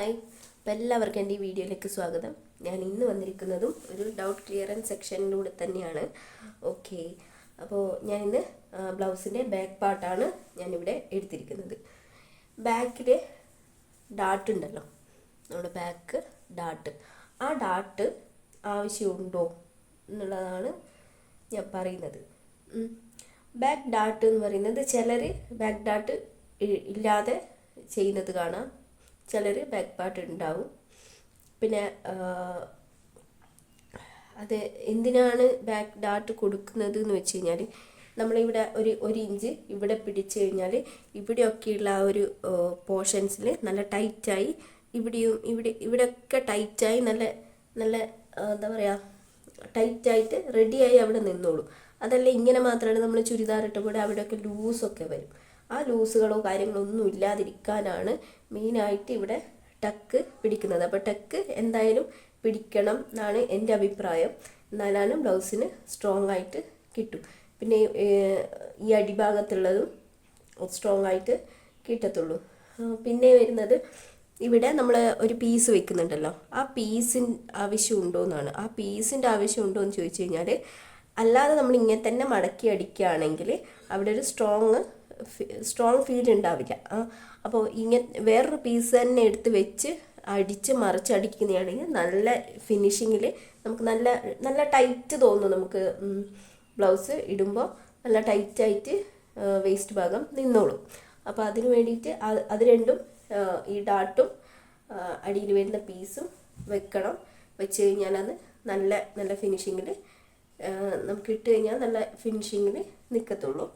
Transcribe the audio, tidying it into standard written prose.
Hi, അപ്പോൾ എല്ലാവർക്കും എൻ്റെ ഈ വീഡിയോയിലേക്ക് സ്വാഗതം. ഞാൻ ഇന്ന് വന്നിരിക്കുന്നതും ഒരു ഡൗട്ട് ക്ലിയറൻസ് സെക്ഷനിലൂടെ തന്നെയാണ്. ഓക്കെ, അപ്പോൾ ഞാൻ ഇന്ന് ബ്ലൗസിൻ്റെ ബാക്ക് പാർട്ടാണ് ഞാനിവിടെ എടുത്തിരിക്കുന്നത്. ബാക്കിൽ ഡാട്ട് ഉണ്ടല്ലോ, നമ്മുടെ ബാക്ക് ഡാട്ട്, ആ ഡാട്ട് ആവശ്യമുണ്ടോ എന്നുള്ളതാണ് ഞാൻ പറയുന്നത്. ബാക്ക് ഡാട്ട് എന്ന് പറയുന്നത് ചിലർ ബാക്ക് ഡാട്ട് ഇല്ലാതെ ചെയ്യുന്നത് കാണാം, ചിലർ ബാക്ക് പാർട്ട് ഉണ്ടാവും. പിന്നെ അത് എന്തിനാണ് ബാക്ക് ഡാട്ട് കൊടുക്കുന്നത് എന്ന് വെച്ച് കഴിഞ്ഞാൽ, നമ്മളിവിടെ ഒരു ഇഞ്ച് ഇവിടെ പിടിച്ചു കഴിഞ്ഞാൽ ഇവിടെയൊക്കെയുള്ള ആ ഒരു പോർഷൻസിൽ നല്ല ടൈറ്റായി, ഇവിടെയൊക്കെ ടൈറ്റായി നല്ല നല്ല എന്താ പറയുക, ടൈറ്റായിട്ട് റെഡിയായി അവിടെ നിന്നോളും. അതല്ല ഇങ്ങനെ മാത്രമാണ് നമ്മൾ ചുരിദാർ ഇട്ടപ്പോൾ അവിടെയൊക്കെ ലൂസൊക്കെ വരും. ആ ലൂസുകളോ കാര്യങ്ങളോ ഒന്നും ഇല്ലാതിരിക്കാനാണ് മെയിനായിട്ട് ഇവിടെ ടക്ക് പിടിക്കുന്നത്. അപ്പോൾ ടക്ക് എന്തായാലും പിടിക്കണം എന്നാണ് എൻ്റെ അഭിപ്രായം. എന്നാലാണ് ബ്ലൗസിന് സ്ട്രോങ് ആയിട്ട് കിട്ടും. പിന്നെ ഈ അടിഭാഗത്തുള്ളതും സ്ട്രോങ് ആയിട്ട് കിട്ടത്തുള്ളൂ. പിന്നെ വരുന്നത്, ഇവിടെ നമ്മൾ ഒരു പീസ് വെക്കുന്നുണ്ടല്ലോ, ആ പീസിൻ്റെ ആവശ്യമുണ്ടോ എന്നാണ്. ആ പീസിൻ്റെ ആവശ്യമുണ്ടോ എന്ന് ചോദിച്ചു കഴിഞ്ഞാൽ, അല്ലാതെ നമ്മൾ ഇങ്ങനെ തന്നെ മടക്കി അടിക്കുകയാണെങ്കിൽ അവിടെ ഒരു സ്ട്രോങ് ഫീൽ ഉണ്ടാവില്ല. അപ്പോൾ ഇങ്ങനെ വേറൊരു പീസ് തന്നെ എടുത്ത് വെച്ച് അടിച്ച് മറിച്ചടിക്കുന്നതാണെങ്കിൽ നല്ല ഫിനിഷിങ്ങിൽ നമുക്ക് നല്ല നല്ല ടൈറ്റ് തോന്നും. നമുക്ക് ബ്ലൗസ് ഇടുമ്പോൾ നല്ല ടൈറ്റായിട്ട് വേസ്റ്റ് ഭാഗം നിന്നോളും. അപ്പോൾ അതിന് വേണ്ടിയിട്ട് അത് രണ്ടും, ഈ ഡാട്ടും അടിയിൽ വരുന്ന പീസും വെക്കണം. വെച്ച് കഴിഞ്ഞാൽ അത് നല്ല നല്ല ഫിനിഷിങ്ങിൽ നമുക്ക് ഇട്ട് കഴിഞ്ഞാൽ നല്ല ഫിനിഷിങ്ങിൽ നിൽക്കത്തുള്ളൂ.